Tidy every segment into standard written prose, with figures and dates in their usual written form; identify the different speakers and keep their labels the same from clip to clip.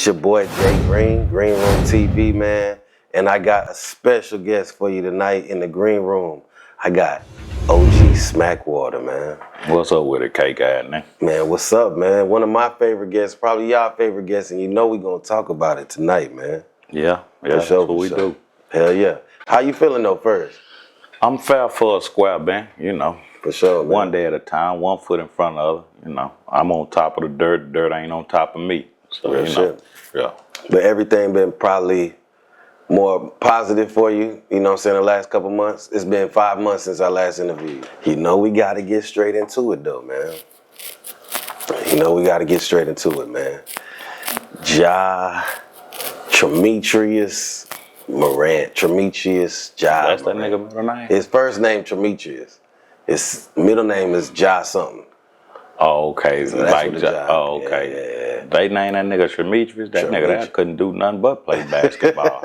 Speaker 1: It's your boy Jay Green, Greenroom TV, man. And I got a special guest for you tonight in the Green Room. I got OG Smackwater, man.
Speaker 2: What's up with it, K-Guy, man?
Speaker 1: Man, what's up, man? One of my favorite guests, probably y'all favorite guests, and you know we gonna talk about it tonight, man.
Speaker 2: Yeah,
Speaker 1: For sure,
Speaker 2: that's what we do.
Speaker 1: Hell yeah. How you feeling though first?
Speaker 2: I'm fair for a square, man, you know.
Speaker 1: For sure, man.
Speaker 2: One day at a time, 1 foot in front of the other, you know. I'm on top of the dirt ain't on top of me. So,
Speaker 1: Real
Speaker 2: you know,
Speaker 1: shit.
Speaker 2: yeah.
Speaker 1: But everything been probably more positive for you, you know what I'm saying, the last couple months. It's been 5 months since I last interviewed. You know we gotta get straight into it though, man. You know we gotta get straight into it, man. Tremetrius Morant. Tremetrius Ja.
Speaker 2: That's that
Speaker 1: Morant.
Speaker 2: nigga middle name?
Speaker 1: His first name Tremetrius. His middle name is Ja something.
Speaker 2: Oh, okay.
Speaker 1: So that's
Speaker 2: like
Speaker 1: what the job.
Speaker 2: Oh, okay.
Speaker 1: Yeah.
Speaker 2: They named that nigga Tremetrius. That nigga that couldn't do nothing but play basketball.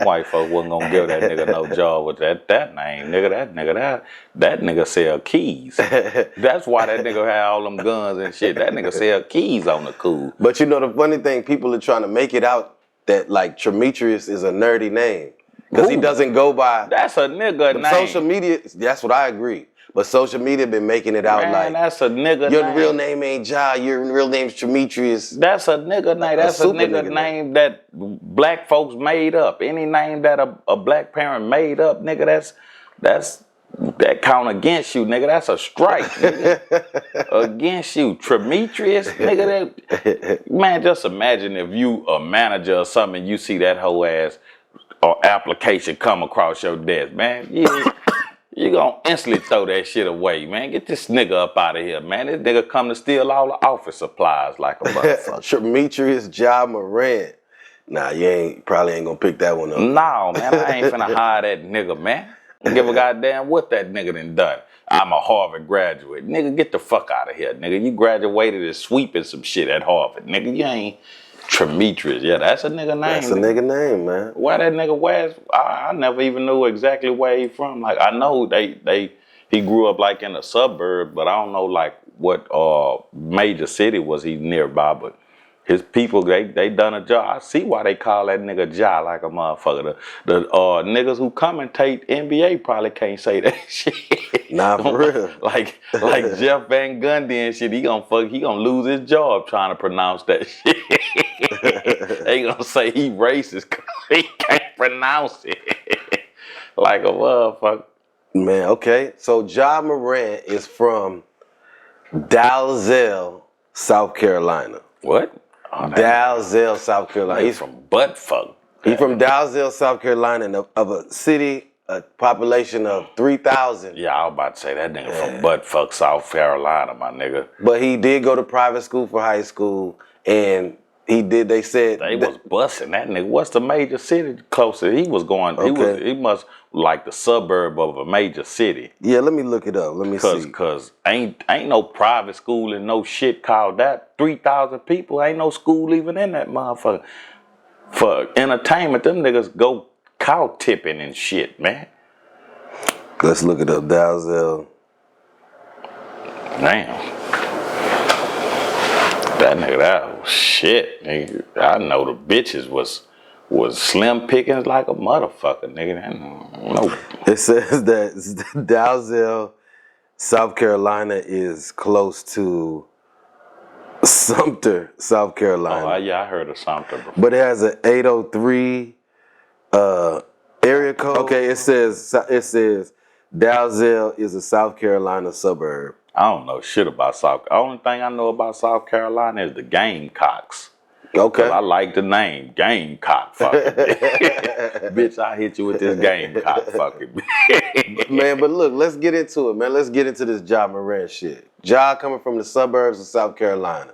Speaker 2: White folks wasn't gonna give that nigga no job with that name. That nigga sell keys. That's why that nigga had all them guns and shit. That nigga sell keys on the cool.
Speaker 1: But you know the funny thing, people are trying to make it out that like Tremetrius is a nerdy name. Because he doesn't go by.
Speaker 2: That's a nigga name.
Speaker 1: Social media, that's what I agree. But social media been making it out
Speaker 2: Man,
Speaker 1: like
Speaker 2: that's a nigga
Speaker 1: your
Speaker 2: name.
Speaker 1: real name ain't Ja, your real name's Tremetrius.
Speaker 2: That's a nigga name. That's a nigga name that black folks made up. Any name that a black parent made up, nigga, that count against you, nigga. That's a strike, nigga. Against you. Tremetrius, nigga, man, just imagine if you a manager or something and you see that whole ass or application come across your desk, man. You gonna instantly throw that shit away, man. Get this nigga up out of here, man. This nigga come to steal all the office supplies like a motherfucker.
Speaker 1: Tremetrius Ja Morant. Nah, you probably ain't gonna pick that one up.
Speaker 2: No, man, I ain't finna hire that nigga, man. Give a goddamn what that nigga done. I'm a Harvard graduate. Nigga, get the fuck out of here, nigga. You graduated as sweeping some shit at Harvard. Nigga, you ain't Tremetrius. Yeah, that's a nigga name.
Speaker 1: That's a nigga name, man.
Speaker 2: Where that nigga was, I never even knew exactly where he from. Like, I know he grew up like in the suburbs, but I don't know like what major city was he nearby. But his people, they done a job. I see why they call that nigga Ja like a motherfucker. The niggas who commentate NBA probably can't say that shit.
Speaker 1: Nah, for real.
Speaker 2: like Jeff Van Gundy and shit. He gonna lose his job trying to pronounce that shit. They gonna say he racist because he can't pronounce it. Like a motherfucker.
Speaker 1: Man, okay. So Ja Morant is from Dalzell, South Carolina.
Speaker 2: What? Oh,
Speaker 1: Dalzell, South Carolina.
Speaker 2: He's from buttfuck.
Speaker 1: He's from Dalzell, South Carolina, of a city, a population of 3,000.
Speaker 2: Yeah, I was about to say that nigga from buttfuck, South Carolina, my nigga.
Speaker 1: But he did go to private school for high school, and they said
Speaker 2: they was busting that nigga. What's the major city closer? He was going, he must like the suburb of a major city.
Speaker 1: Yeah, let me look it up. Let me see.
Speaker 2: Cause ain't no private school and no shit called that. 3,000 people, ain't no school even in that motherfucker. For entertainment, them niggas go cow tipping and shit, man.
Speaker 1: Let's look it up, Dalzell.
Speaker 2: Damn. That nigga, that was shit, nigga. I know the bitches was slim pickings like a motherfucker, nigga. No.
Speaker 1: It says that Dalzell, South Carolina is close to Sumter, South Carolina.
Speaker 2: Oh, yeah, I heard of Sumter before.
Speaker 1: But it has an 803 area code. Okay, it says Dalzell is a South Carolina suburb.
Speaker 2: I don't know shit about South. The only thing I know about South Carolina is the Gamecocks.
Speaker 1: Okay.
Speaker 2: I like the name Gamecock fucking. Bitch, I hit you with this Gamecock fucking.
Speaker 1: Man, but look, let's get into it, man. Let's get into this Ja Morant shit. Ja coming from the suburbs of South Carolina.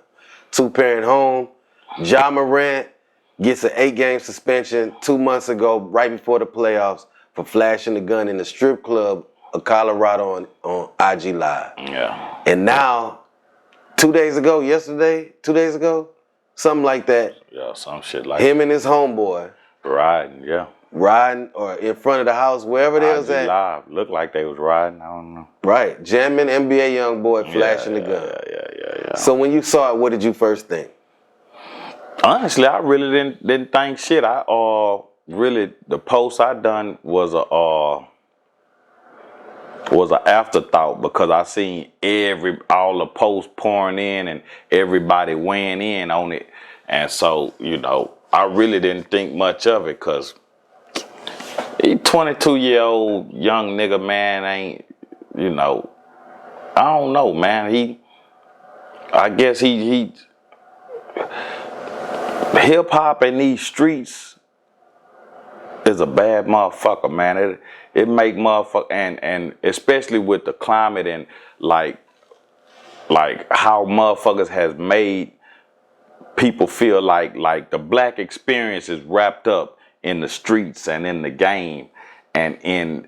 Speaker 1: 2-parent home. Ja Morant gets an 8-game suspension 2 months ago, right before the playoffs, for flashing the gun in the strip club of Colorado on IG Live.
Speaker 2: Yeah.
Speaker 1: And now, 2 days ago, something like that.
Speaker 2: Yeah, some shit like
Speaker 1: him and his homeboy. Riding or in front of the house, wherever they was at.
Speaker 2: Live. Looked like they was riding, I don't know.
Speaker 1: Right, jamming NBA young boy flashing the gun.
Speaker 2: Yeah.
Speaker 1: So when you saw it, what did you first think?
Speaker 2: Honestly, I really didn't think shit. I really the post I done was an afterthought because I seen all the posts pouring in and everybody weighing in on it, and so I really didn't think much of it because he 22-year-old young nigga, man, ain't I don't know, man. I guess he hip hop in these streets is a bad motherfucker, man. It make motherfucker and especially with the climate and like how motherfuckers has made people feel like the black experience is wrapped up in the streets and in the game, and in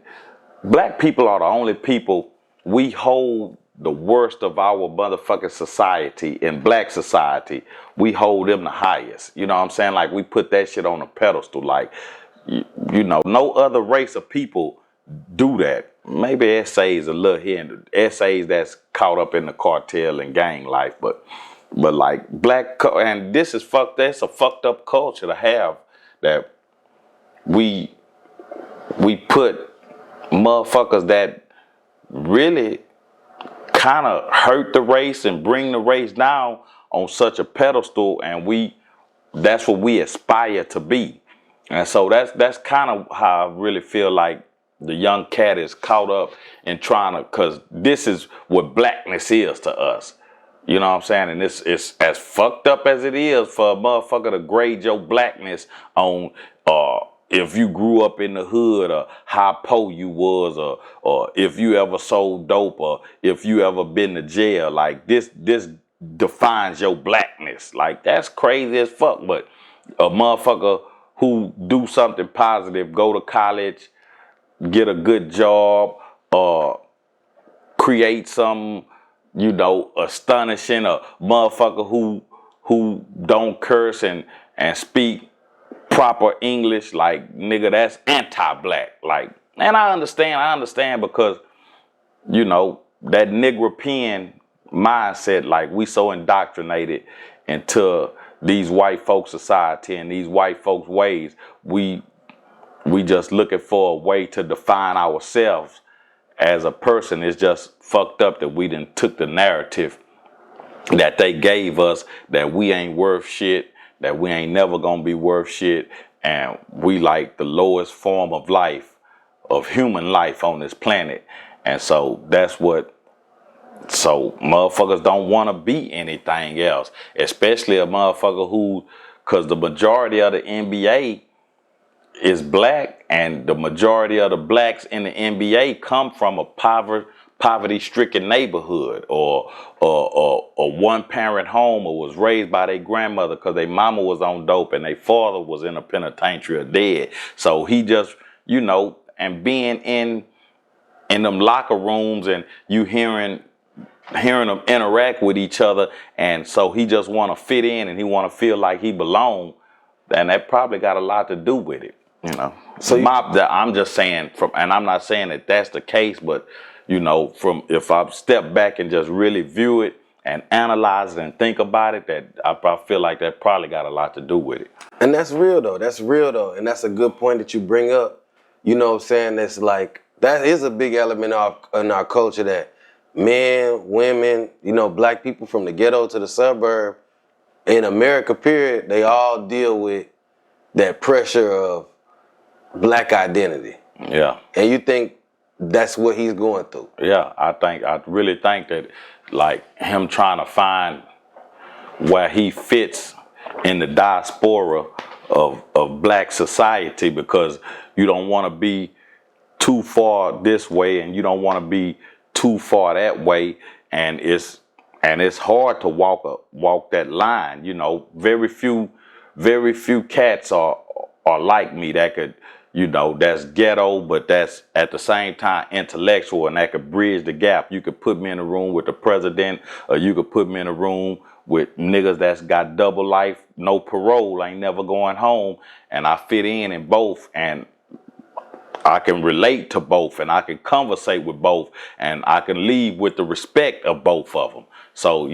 Speaker 2: black people are the only people we hold the worst of our motherfucking society. In black society, we hold them the highest. You know what I'm saying? Like we put that shit on a pedestal. Like no other race of people do that. Maybe essays a little here and essays that's caught up in the cartel and gang life, but like and this is fucked. That's a fucked up culture to have, that we put motherfuckers that really kind of hurt the race and bring the race down on such a pedestal, and that's what we aspire to be. And so that's kind of how I really feel like the young cat is caught up in trying to, because this is what blackness is to us. You know what I'm saying? And it's as fucked up as it is for a motherfucker to grade your blackness on if you grew up in the hood, or how poor you was, or if you ever sold dope, or if you ever been to jail. Like this defines your blackness. Like that's crazy as fuck. But a motherfucker who do something positive, go to college, get a good job, create some, astonishing, a motherfucker who don't curse and speak proper English, like nigga, that's anti-black. Like, and I understand because that Negropean mindset, like we so indoctrinated into these white folk society and these white folks ways, we just looking for a way to define ourselves as a person. It's just fucked up that we done took the narrative that they gave us, that we ain't worth shit, that we ain't never gonna be worth shit, and we like the lowest form of life, of human life on this planet. And so so motherfuckers don't want to be anything else, especially a motherfucker because the majority of the NBA is black, and the majority of the blacks in the NBA come from a poverty-stricken neighborhood, or one-parent home, or was raised by their grandmother because their mama was on dope and their father was in a penitentiary or dead. So he just, and being in them locker rooms, and you hearing them interact with each other, and so he just want to fit in and he want to feel like he belong, and that probably got a lot to do with it. So I'm just saying and I'm not saying that that's the case, but if I step back and just really view it and analyze it and think about it, that I feel like that probably got a lot to do with it.
Speaker 1: And that's real though. And that's a good point that you bring up. You know what I'm saying? That's like, that is a big element in our culture, that men, women, black people from the ghetto to the suburb, in America, period, they all deal with that pressure of black identity.
Speaker 2: Yeah.
Speaker 1: And you think that's what he's going through?
Speaker 2: Yeah, I really think that, like, him trying to find where he fits in the diaspora of black society, because you don't want to be too far this way and you don't want to be too far that way, and it's hard to walk that line. Very few cats are like me that could, that's ghetto, but that's at the same time intellectual, and that could bridge the gap. You could put me in a room with the president, or you could put me in a room with niggas that's got double life, no parole, ain't never going home, and I fit in both, and I can relate to both, and I can conversate with both, and I can leave with the respect of both of them. So,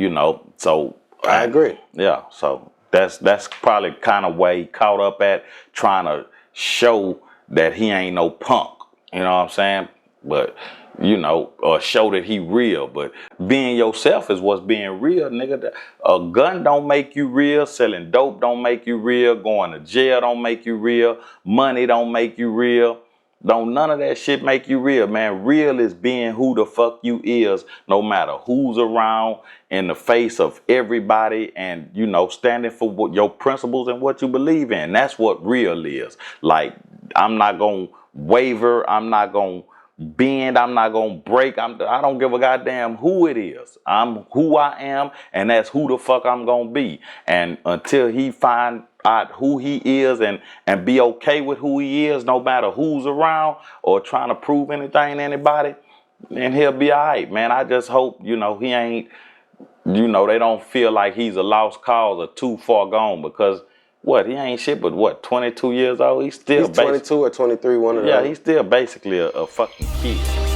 Speaker 1: I agree.
Speaker 2: Yeah, so That's probably kind of way he caught up at trying to show that he ain't no punk. You know what I'm saying? But or show that he real. But being yourself is what's being real, nigga. A gun don't make you real. Selling dope don't make you real. Going to jail don't make you real. Money don't make you real. Don't none of that shit make you real, man. Real is being who the fuck you is, no matter who's around, in the face of everybody, and standing for what your principles and what you believe in. That's what real is. Like, I'm not gonna waver. I'm not gonna bend. I'm not gonna break. I don't give a goddamn who it is. I'm who I am, and that's who the fuck I'm gonna be. And until he find out who he is and be okay with who he is, no matter who's around or trying to prove anything to anybody, then he'll be all right, man. I just hope he ain't, they don't feel like he's a lost cause or too far gone, because he ain't shit but 22 years old. He's
Speaker 1: 22 or 23, one of those.
Speaker 2: Yeah, he's still basically a fucking kid.